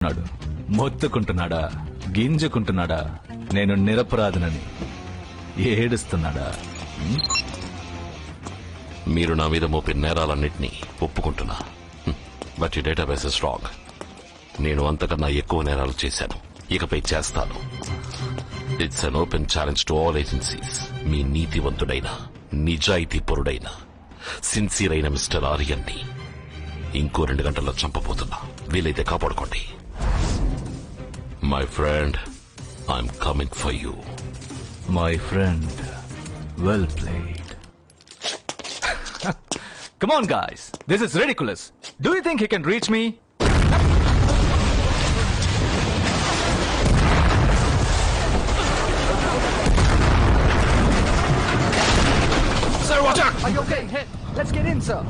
నాడు మొత్తుకుంటున్నాడా, గింజుకుంటున్నాడా, నేను నిరపరాధనని ఏడుస్తున్నాడా? మీరు నా మీద మోపిన నేరాలన్నింటినీ ఒప్పుకుంటున్నా. బట్ ఈ డేటాబేస్ ఇస్ రాంగ్. నేను అంతకన్నా ఎక్కువ నేరాలు చేశాను, ఇకపై చేస్తాను. It's an open challenge to all agencies. మీ నీతివంతుడైన, నిజాయితీ పరుడైన, సిన్సియర్ అయిన మిస్టర్ ఆర్యన్ని ఇంకో 2 గంటల్లో చంపబోతున్నా. వీలైతే కాపాడుకోండి. My friend, I'm coming for you. My friend, well played. Come on guys, this is ridiculous. Do you think he can reach me? Sir, watch out! Are you okay? Hey, let's get in, sir.